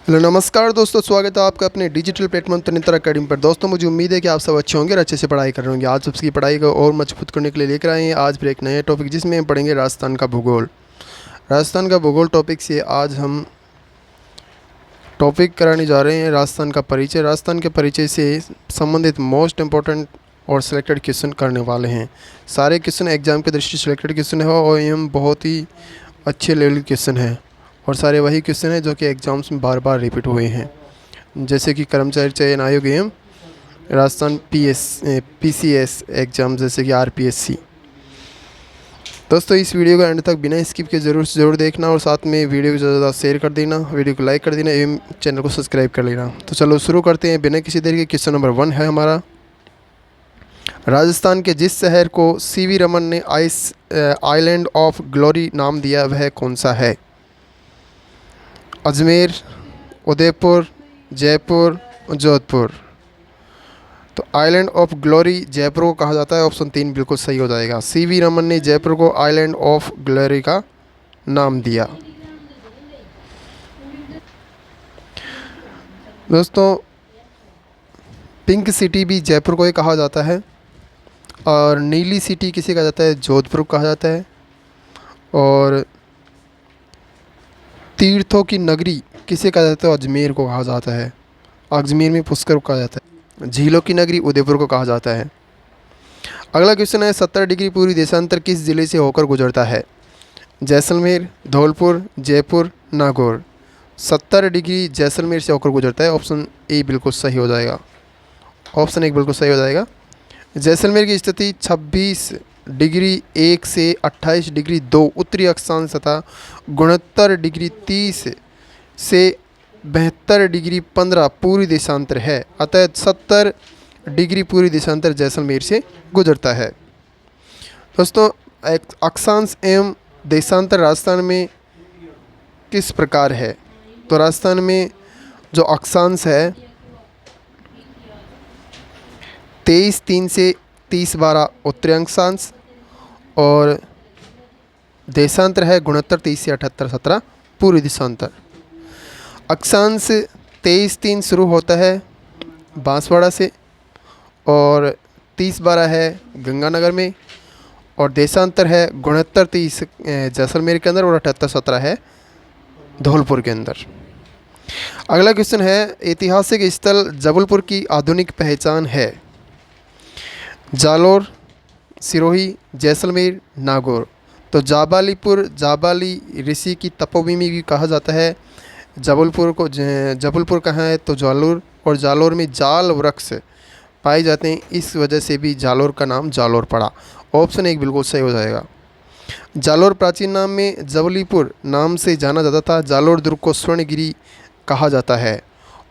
Hello नमस्कार दोस्तों, स्वागत है आपका अपने डिजिटल प्लेटफॉर्म तनितर अकेडमी पर। दोस्तों मुझे उम्मीद है कि आप सब अच्छे होंगे और अच्छे से पढ़ाई कर रहे होंगे। आज सबकी पढ़ाई को और मजबूत करने के लिए लेकर आए हैं आज फिर एक नया टॉपिक, जिसमें हम पढ़ेंगे राजस्थान का भूगोल। राजस्थान का भूगोल टॉपिक से आज हम टॉपिक कराने जा रहे हैं राजस्थान का परिचय। राजस्थान के परिचय से संबंधित मोस्ट इम्पोर्टेंट और सिलेक्टेड क्वेश्चन करने वाले हैं। सारे क्वेश्चन एग्जाम की दृष्टि से सिलेक्टेड क्वेश्चन है और ये बहुत ही अच्छे लेवल के क्वेश्चन हैं और सारे वही क्वेश्चन हैं जो कि एग्ज़ाम्स में बार बार रिपीट हुए हैं, जैसे कि कर्मचारी चयन आयोग एवं राजस्थान PCS एग्ज़ाम, जैसे कि RPSC। दोस्तों इस वीडियो को एंड तक बिना स्किप के ज़रूर देखना और साथ में वीडियो को ज़्यादा शेयर कर देना, वीडियो को लाइक कर देना एवं चैनल को सब्सक्राइब कर लेना। तो चलो शुरू करते हैं बिना किसी देरी के। क्वेश्चन नंबर 1 है हमारा, राजस्थान के जिस शहर को CV रमन ने आइलैंड ऑफ ग्लोरी नाम दिया वह कौन सा है? अजमेर, उदयपुर, जयपुर, जोधपुर। तो आइलैंड ऑफ ग्लोरी जयपुर को कहा जाता है। ऑप्शन 3 बिल्कुल सही हो जाएगा। CV रमन ने जयपुर को आइलैंड ऑफ ग्लोरी का नाम दिया। दोस्तों पिंक सिटी भी जयपुर को ही कहा जाता है और नीली सिटी किसे कहा जाता है? जोधपुर को कहा जाता है। और तीर्थों की नगरी किसे कहा जाता है? अजमेर को कहा जाता है। अजमेर में पुष्कर को कहा जाता है। झीलों की नगरी उदयपुर को कहा जाता है। अगला क्वेश्चन है, 70 डिग्री पूर्वी देशांतर किस जिले से होकर गुजरता है? जैसलमेर, धौलपुर, जयपुर, नागौर। 70 डिग्री जैसलमेर से होकर गुजरता है। ऑप्शन ए बिल्कुल सही हो जाएगा। ऑप्शन 1 बिल्कुल सही हो जाएगा। जैसलमेर की स्थिति 26 डिग्री 1 से 28 डिग्री 2 उत्तरी अक्षांश तथा 69 डिग्री 30 से 72 डिग्री 15 पूर्वी देशांतर है। अतः 70 डिग्री पूर्वी देशांतर जैसलमेर से गुजरता है। दोस्तों अक्षांश एवं देशांतर राजस्थान में किस प्रकार है? तो राजस्थान में जो अक्षांश है 23-3 से 30-12 उत्तरी अक्षांश और देशांतर है 69-30 से 78-17 पूर्वी देशांतर। अक्षांश 23-3 शुरू होता है बांसवाड़ा से और 30-12 है गंगानगर में और देशांतर है 69-30 जैसलमेर के अंदर और 78-17 है धौलपुर के अंदर। अगला क्वेश्चन है, ऐतिहासिक स्थल जबलपुर की आधुनिक पहचान है? जालोर, सिरोही, जैसलमेर, नागौर। तो जाबाली ऋषि की तपोभूमि भी कहा जाता है। जबलपुर कहाँ है? तो जालोर, और जालोर में जाल वृक्ष पाए जाते हैं, इस वजह से भी जालोर का नाम जालोर पड़ा। ऑप्शन 1 बिल्कुल सही हो जाएगा। जालोर प्राचीन नाम में जबलीपुर नाम से जाना जाता था। जालोर दुर्ग को स्वर्णगिरी कहा जाता है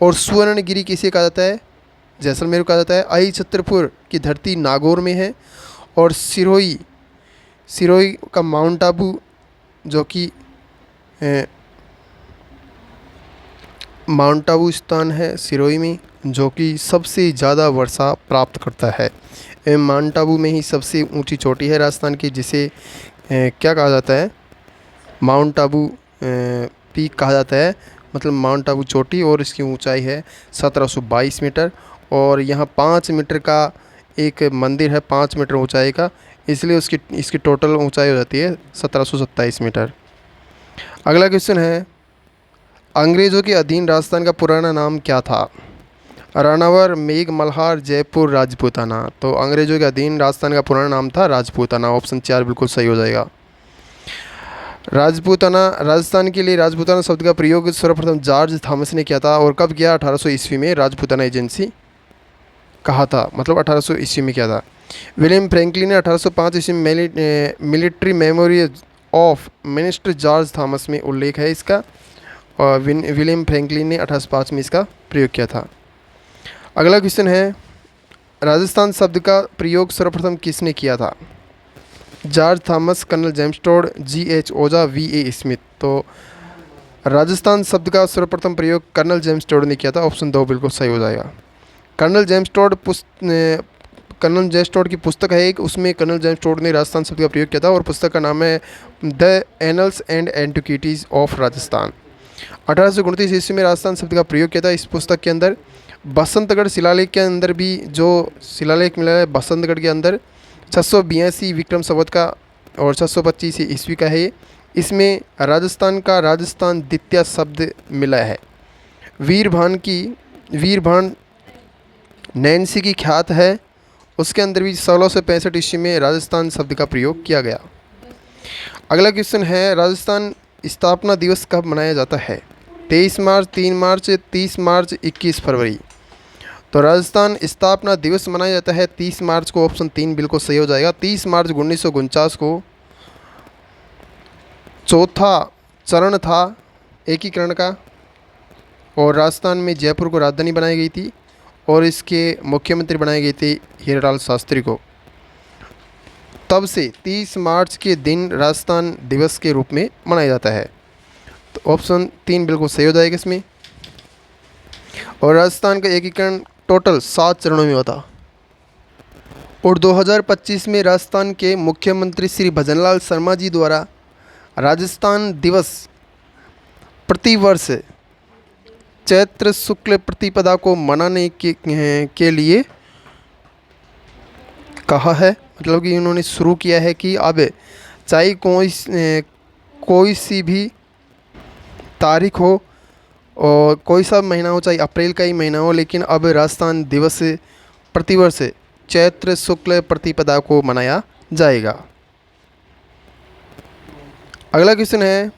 और स्वर्णगिरी किसे कहा जाता है? जैसलमेर को कहा जाता है। आई छत्रपुर की धरती नागौर में है और सिरोही का माउंट आबू जो कि माउंट आबू स्थान है सिरोही में, जो कि सबसे ज़्यादा वर्षा प्राप्त करता है। माउंट आबू में ही सबसे ऊंची चोटी है राजस्थान की, जिसे क्या कहा जाता है? माउंट आबू पीक कहा जाता है, मतलब माउंट आबू चोटी, और इसकी ऊंचाई है 1722 मीटर। और यहाँ 5 मीटर का एक मंदिर है, 5 मीटर ऊंचाई का, इसलिए इसकी टोटल ऊंचाई हो जाती है 1727 मीटर। अगला क्वेश्चन है, अंग्रेज़ों के अधीन राजस्थान का पुराना नाम क्या था? राणावर, मेघ मल्हार, जयपुर, राजपूताना। तो अंग्रेज़ों के अधीन राजस्थान का पुराना नाम था राजपूताना। ऑप्शन 4 बिल्कुल सही हो जाएगा। राजपूताना, राजस्थान के लिए राजपूताना शब्द का प्रयोग सर्वप्रथम जॉर्ज थॉमस ने किया था और कब किया? 1800 ईस्वी में राजपूताना एजेंसी कहा था, मतलब 1800 ईस्वी में किया था। विलियम फ्रैंकलिन ने 1805 ईस्वी में military memory of minister George Thomas में उल्लेख है इसका, और विलियम फ्रैंकलिन ने 1805 में इसका प्रयोग किया था। अगला क्वेश्चन है, राजस्थान शब्द का प्रयोग सर्वप्रथम किसने किया था? George Thomas, Colonel James Tod, GH Ojha, VA Smith. तो राजस्थान शब्द का सर्वप्रथम प्रयोग कर्नल जेम्स टोड ने किया था। ऑप्शन 2 बिल्कुल सही हो जाएगा। कर्नल जेम्स टोड की पुस्तक है एक, उसमें कर्नल जेम्स टोड ने राजस्थान शब्द का प्रयोग किया था और पुस्तक का नाम है the annuls and antiquities of Rajasthan. 1829 ईस्वी में राजस्थान शब्द का प्रयोग किया था इस पुस्तक के अंदर। बसंतगढ़ शिलालेख के अंदर भी जो शिलालेख मिला है बसंतगढ़ के अंदर 682 विक्रम संवत का और 625 ईस्वी का है ये। इसमें राजस्थान का राजस्थान द्वितीय शब्द मिला है। वीरभान नैन्सी की ख्यात है, उसके अंदर भी 1665 ईस्वी में राजस्थान शब्द का प्रयोग किया गया। अगला क्वेश्चन है, राजस्थान स्थापना दिवस कब मनाया जाता है? 23 मार्च, 3 मार्च, 30 मार्च, 21 फरवरी। तो राजस्थान स्थापना दिवस मनाया जाता है 30 मार्च को। ऑप्शन 3 बिल्कुल सही हो जाएगा। 30 मार्च 1949 को चौथा चरण था एकीकरण का और राजस्थान में जयपुर को राजधानी बनाई गई थी और इसके मुख्यमंत्री बनाए गए थे हीरालाल शास्त्री को। तब से 30 मार्च के दिन राजस्थान दिवस के रूप में मनाया जाता है। तो ऑप्शन 3 बिल्कुल सही हो जाएगा इसमें। और राजस्थान का एकीकरण टोटल 7 चरणों में हुआ था। और 2025 में राजस्थान के मुख्यमंत्री श्री भजनलाल शर्मा जी द्वारा राजस्थान दिवस प्रतिवर्ष चैत्र शुक्ल प्रतिपदा को मनाने के लिए कहा है। मतलब कि उन्होंने शुरू किया है कि अब चाहे कोई सी भी तारीख हो और कोई सा महीना हो, चाहे अप्रैल का ही महीना हो, लेकिन अब राजस्थान दिवस प्रतिवर्ष चैत्र शुक्ल प्रतिपदा को मनाया जाएगा। अगला क्वेश्चन है,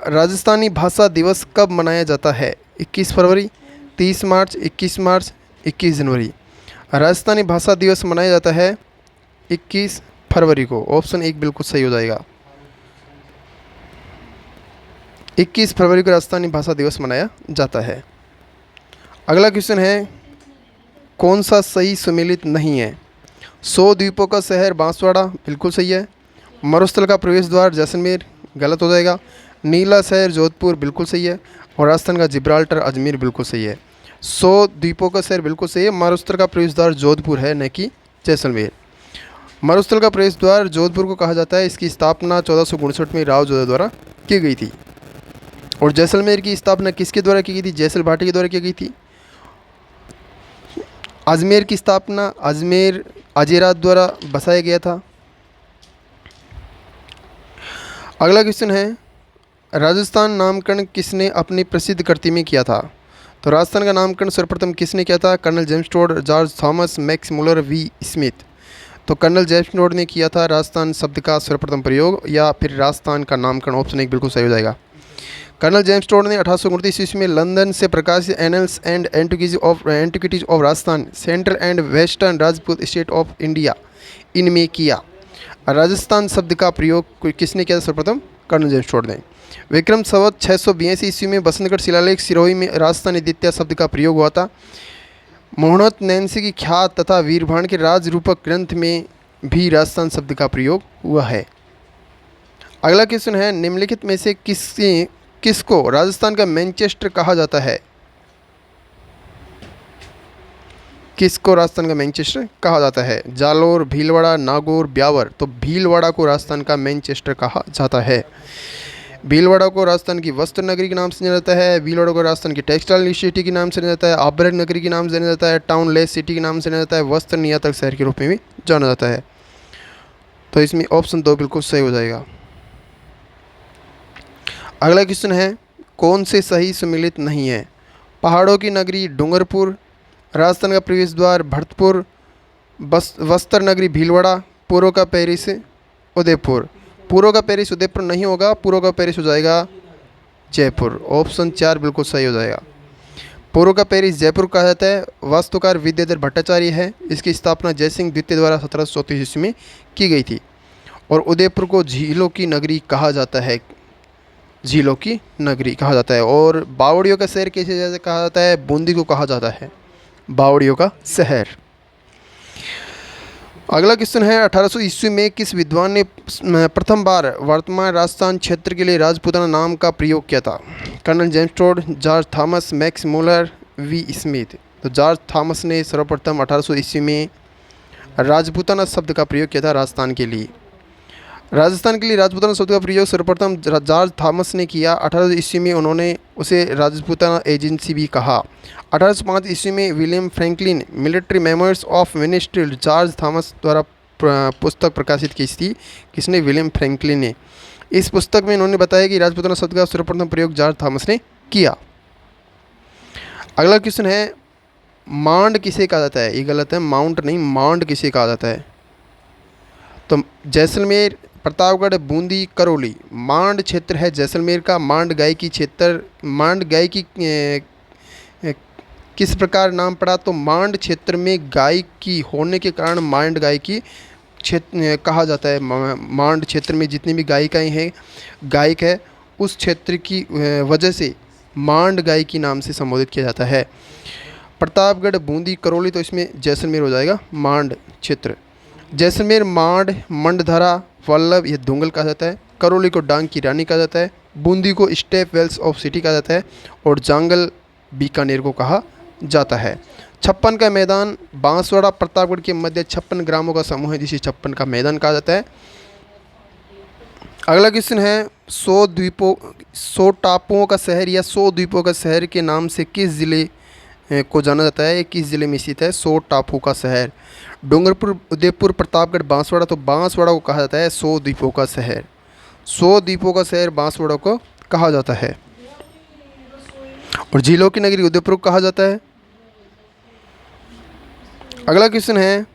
राजस्थानी भाषा दिवस कब मनाया जाता है? 21 फरवरी, 30 मार्च, 21 मार्च, 21 जनवरी। राजस्थानी भाषा दिवस मनाया जाता है 21 फरवरी को। ऑप्शन 1 बिल्कुल सही हो जाएगा। 21 फरवरी को राजस्थानी भाषा दिवस मनाया जाता है। अगला क्वेश्चन है, कौन सा सही सुमेलित नहीं है? 100 द्वीपों का शहर बांसवाड़ा बिल्कुल सही है। मरुस्थल का प्रवेश द्वार जैसलमेर गलत हो जाएगा। नीला शहर जोधपुर बिल्कुल सही है। और राजस्थान का जिब्राल्टर अजमेर बिल्कुल सही है। 100 द्वीपों का शहर बिल्कुल सही है। मरुस्थल का प्रवेश द्वार जोधपुर है, न कि जैसलमेर। मरुस्थल का प्रवेश द्वार जोधपुर को कहा जाता है। इसकी स्थापना 1459 में राव जोधा द्वारा की गई थी। और जैसलमेर की स्थापना किसके द्वारा की गई थी? जैसल भाटी के द्वारा की गई थी। अजमेर की स्थापना अजमेर अजेरात द्वारा बसाया गया था। अगला क्वेश्चन है, राजस्थान नामकरण किसने अपनी प्रसिद्ध कृति में किया था? तो राजस्थान का नामकरण सर्वप्रथम किसने किया था? Colonel James Tod, George Thomas, Max Muller, V Smith. तो कर्नल जेम्स टोड ने किया था राजस्थान शब्द का सर्वप्रथम प्रयोग या फिर राजस्थान का नामकरण। ऑप्शन 1 बिल्कुल सही हो जाएगा। कर्नल जेम्स टोड ने 1829 ईस्वी में लंदन से प्रकाशित annuls and antiquities of Rajasthan, central and western Rajput state of India इनमें किया। राजस्थान शब्द का प्रयोग किसने किया था सर्वप्रथम? कर्नल जेम्स टोड ने। विक्रम संवत 682 ईस्वी में बसंतगढ़ शिलालेख सिरोही में राजस्थानी द्वितीय शब्द का प्रयोग हुआ था। मोहनत नैन्सी की ख्यात तथा वीरभान के राजरूपक ग्रंथ में भी राजस्थान शब्द का प्रयोग हुआ है। अगला क्वेश्चन है, निम्नलिखित में से किसको राजस्थान का मैनचेस्टर कहा जाता है? किसको राजस्थान का मैनचेस्टर कहा जाता है? जालोर, भीलवाड़ा, नागौर, ब्यावर। तो भीलवाड़ा को राजस्थान का मैनचेस्टर कहा जाता है। भीलवाड़ा को राजस्थान की वस्त्र नगरी के नाम से जाना जाता है। भीलवाड़ा को राजस्थान की टेक्सटाइल सिटी के नाम से जाना जाता है। आभरण नगरी के नाम से जाना जाता है। टाउन लेस सिटी के नाम से जाना जाता है। वस्त्र निर्यातक शहर के रूप में भी जाना जाता है। तो इसमें ऑप्शन 2 बिल्कुल सही हो जाएगा। अगला क्वेश्चन है, कौन से सही सम्मिलित नहीं है? पहाड़ों की नगरी डूंगरपुर, राजस्थान का प्रवेश द्वार भरतपुर, वस्त्र नगरी भीलवाड़ा, पूर्व का पेरिस उदयपुर। पूर्व का पेरिस उदयपुर नहीं होगा, पूर्व का पेरिस हो जाएगा जयपुर। ऑप्शन 4 बिल्कुल सही हो जाएगा। पूर्व का पेरिस जयपुर कहा जाता है। वास्तुकार विद्याधर भट्टाचार्य है। इसकी स्थापना जयसिंह द्वितीय द्वारा 1734 ईस्वी में की गई थी। और उदयपुर को झीलों की नगरी कहा जाता है। झीलों की नगरी कहा जाता है। और बावड़ियों का शहर कैसे कहा जाता है? बूंदी को कहा जाता है बावड़ियों का शहर। अगला क्वेश्चन है, 1800 ईस्वी में किस विद्वान ने प्रथम बार वर्तमान राजस्थान क्षेत्र के लिए राजपूताना नाम का प्रयोग किया था? Colonel James Tod, George Thomas, Max Muller, V Smith. तो जॉर्ज थॉमस ने सर्वप्रथम 1800 ईस्वी में राजपूताना शब्द का प्रयोग किया था राजस्थान के लिए। राजस्थान के लिए राजपूताना शब्द का प्रयोग सर्वप्रथम जॉर्ज थॉमस ने किया। 1800 ईस्वी में उन्होंने उसे राजपूताना एजेंसी भी कहा। 1805 ईस्वी में William Franklin military memoirs of ministry George Thomas द्वारा पुस्तक प्रकाशित की थी। किसने? विलियम फ्रैंकलिन ने। इस पुस्तक में उन्होंने बताया कि राजपूताना शब्द का सर्वप्रथम प्रयोग जॉर्ज थॉमस ने किया। अगला क्वेश्चन है, मांड किसे कहा जाता है? ये गलत है, माउंट नहीं, मांड किसे कहा जाता है? तो जैसलमेर, प्रतापगढ़, बूंदी, करौली। मांड क्षेत्र है जैसलमेर का। मांड गाय की क्षेत्र, मांड गाय की किस प्रकार नाम पड़ा? तो मांड क्षेत्र में गाय की होने के कारण मांड गाय की क्षेत्र कहा जाता है। मांड क्षेत्र में जितनी भी गायिकाएँ हैं, गायक है, उस क्षेत्र की वजह से मांड गाय की नाम से संबोधित किया जाता है। प्रतापगढ़, बूंदी, करौली, तो इसमें जैसलमेर हो जाएगा मांड क्षेत्र। जैसलमेर मांड, मंडधरा, वल्लभ या दुंगल कहा जाता है। करौली को डांग की रानी कहा जाता है। बूंदी को स्टेप वेल्स ऑफ सिटी कहा जाता है। और जांगल बीकानेर को कहा जाता है। छप्पन का मैदान, बांसवाड़ा प्रतापगढ़ के मध्य 56 ग्रामों का समूह है जिसे छप्पन का मैदान कहा जाता है। अगला क्वेश्चन है, 100 टापुओं का शहर या 100 द्वीपों का शहर के नाम से किस ज़िले को जाना जाता है? किस ज़िले में स्थित है 100 टापू का शहर? डूंगरपुर, उदयपुर, प्रतापगढ़, बांसवाड़ा। तो बांसवाड़ा को कहा जाता है 100 द्वीपों का शहर। 100 द्वीपों का शहर बांसवाड़ा को कहा जाता है। और झीलों की नगरी उदयपुर को कहा जाता है। अगला क्वेश्चन है,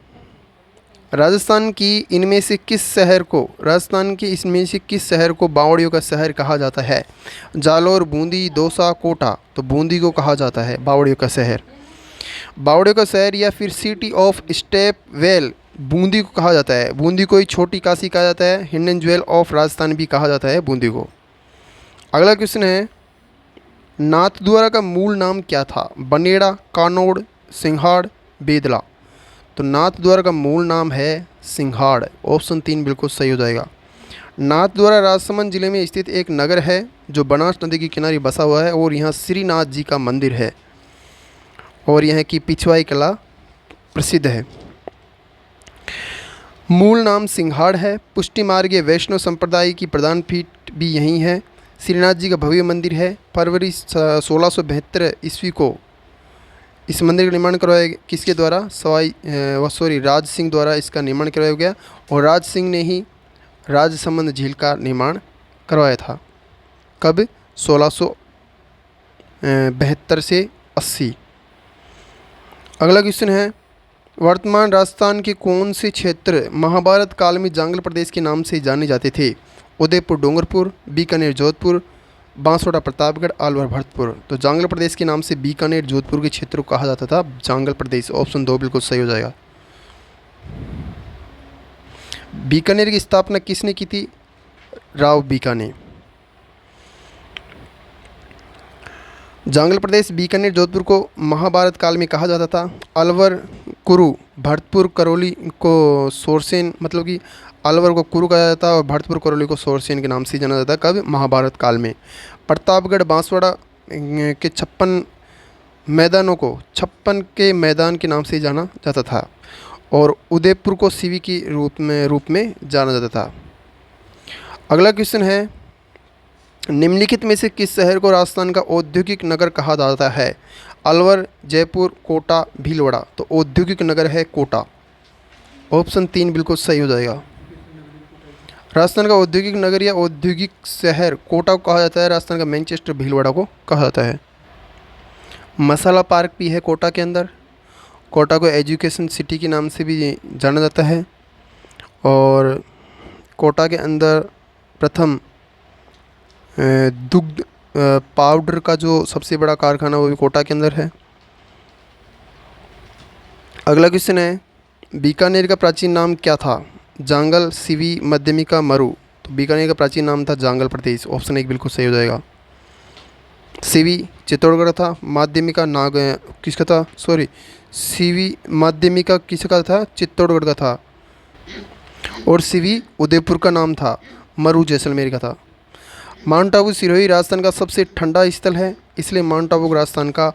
राजस्थान की इनमें से किस शहर को, राजस्थान के इसमें से किस शहर को बावड़ियों का शहर कहा जाता है? जालौर, बूंदी, दौसा, कोटा। तो बूंदी को कहा जाता है बावड़ियों का शहर। बावड़ियों का शहर या फिर city of step well Bundi को कहा जाता है। बूंदी को ही छोटी काशी कहा जाता है। हिडन ज्वेल ऑफ राजस्थान भी कहा जाता है बूंदी को। अगला क्वेश्चन है, नाथद्वारा का मूल नाम क्या था? बनेड़ा, कानौड़, सिंघाड़, बेदला। तो नाथद्वारा का मूल नाम है सिंघाड़। ऑप्शन 3 बिल्कुल सही हो जाएगा। नाथद्वारा राजसमंद जिले में स्थित एक नगर है जो बनास नदी के किनारे बसा हुआ है और यहाँ श्रीनाथ जी का मंदिर है और यहाँ की पिछवाई कला प्रसिद्ध है। मूल नाम सिंघाड़ है। पुष्टि मार्गीय वैष्णव संप्रदाय की प्रधान पीठ भी यहीं है। श्रीनाथ जी का भव्य मंदिर है। फरवरी 1672 ईस्वी को इस मंदिर का निर्माण करवाया, किसके द्वारा? राज सिंह द्वारा इसका निर्माण करवाया गया और राज सिंह ने ही राजसमंद झील का निर्माण करवाया था। कब? 1672 से 80। अगला क्वेश्चन है, वर्तमान राजस्थान के कौन से क्षेत्र महाभारत काल में जांगल प्रदेश के नाम से जाने जाते थे? उदयपुर, डूंगरपुर, बीकानेर, जोधपुर, बांसवाड़ा, प्रतापगढ़, अलवर, भरतपुर। तो जांगल प्रदेश के नाम से बीकानेर, जोधपुर के क्षेत्र को कहा जाता था जांगल प्रदेश। ऑप्शन 2 बिल्कुल सही हो जाएगा। बीकानेर की स्थापना किसने की थी? राव बीकानेर। जांगल प्रदेश, बीकानेर, जोधपुर को महाभारत काल में कहा जाता था। अलवर, कुरु, भरतपुर, करौली को सोरसेन, मतलब कि अलवर को कुरु कहा जाता है और भरतपुर, करौली को सोरसेन के नाम से जाना जाता है। कब? महाभारत काल में। प्रतापगढ़, बांसवाड़ा के 56 मैदानों को 56 के मैदान के नाम से जाना जाता था और उदयपुर को सीवी के रूप में जाना जाता था। अगला क्वेश्चन है, निम्नलिखित में से किस शहर को राजस्थान का औद्योगिक नगर कहा जाता है? अलवर, जयपुर, कोटा, भीलवाड़ा। तो औद्योगिक नगर है कोटा। ऑप्शन 3 बिल्कुल सही हो जाएगा। राजस्थान का औद्योगिक नगर या औद्योगिक शहर कोटा को कहा जाता है। राजस्थान का मैनचेस्टर भीलवाड़ा को कहा जाता है। मसाला पार्क भी है कोटा के अंदर। कोटा को एजुकेशन सिटी के नाम से भी जाना जाता है और कोटा के अंदर प्रथम दुग्ध पाउडर का जो सबसे बड़ा कारखाना वो भी कोटा के अंदर है। अगला क्वेश्चन है, बीकानेर का प्राचीन नाम क्या था? जांगल, सिवी, मध्यमिका, मरु। तो बीकानेर का प्राचीन नाम था जांगल प्रदेश। ऑप्शन 1 बिल्कुल सही हो जाएगा। सिवी चित्तौड़गढ़ था। माध्यमिका किसका था? सिवी माध्यमिका किसका था? चित्तौड़गढ़ का था। और सिवी उदयपुर का नाम था। मरु जैसलमेर का था। माउंट आबू सिरोही राजस्थान का सबसे ठंडा स्थल है, इसलिए माउंट आबू को राजस्थान का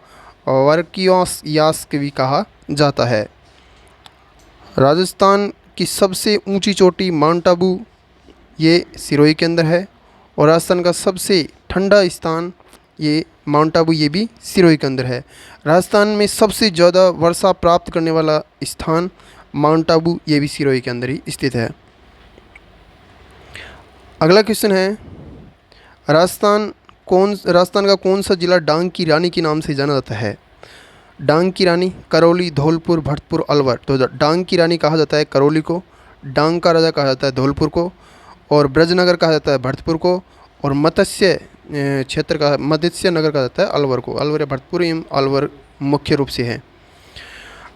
वर्कियोस यास्क भी कहा जाता है। राजस्थान की सबसे ऊंची चोटी माउंट आबू ये सिरोही के अंदर है। और राजस्थान का सबसे ठंडा स्थान ये माउंट आबू, ये भी सिरोही के अंदर है। राजस्थान में सबसे ज़्यादा वर्षा प्राप्त करने वाला स्थान माउंट आबू, ये भी सिरोही के अंदर ही स्थित है। अगला क्वेश्चन है, राजस्थान का कौन सा जिला डांग की रानी के नाम से जाना जाता है? डांग की रानी करौली, धौलपुर, भरतपुर, अलवर। तो डांग की रानी कहा जाता है करौली को, डांग का राजा कहा जाता है धौलपुर को, और ब्रजनगर कहा जाता है भरतपुर को, और मत्स्य क्षेत्र का मत्स्य नगर कहा जाता है अलवर को। अलवर या भरतपुर एवं अलवर मुख्य रूप से है।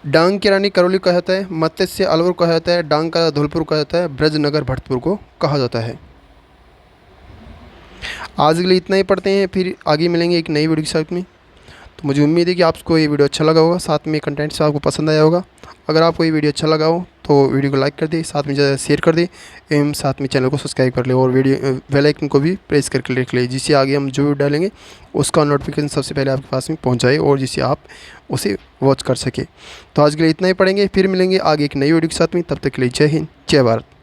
डांग की रानी करौली कहा जाता है, मत्स्य अलवर कहा जाता है, डांग का धौलपुर कहा जाता है, ब्रजनगर भरतपुर को कहा जाता है। आज के लिए इतना ही पढ़ते हैं, फिर आगे मिलेंगे एक नई वीडियो के साथ में। तो मुझे उम्मीद है कि आपको ये वीडियो अच्छा लगा होगा, साथ में कंटेंट से आपको पसंद आया होगा। अगर आपको ये वीडियो अच्छा लगा हो तो वीडियो को लाइक कर दे, साथ में ज़्यादा शेयर कर दे एवं साथ में चैनल को सब्सक्राइब कर ले, और वीडियो बेल आइकन को भी प्रेस करके रख ले, जिससे आगे हम जो वीडियो डालेंगे उसका नोटिफिकेशन सबसे पहले आपके पास में पहुँच जाए और जिससे आप उसे वॉच कर सके। तो आज के लिए इतना ही पढ़ेंगे, फिर मिलेंगे आगे एक नई वीडियो के साथ में। तब तक के लिए जय हिंद, जय भारत।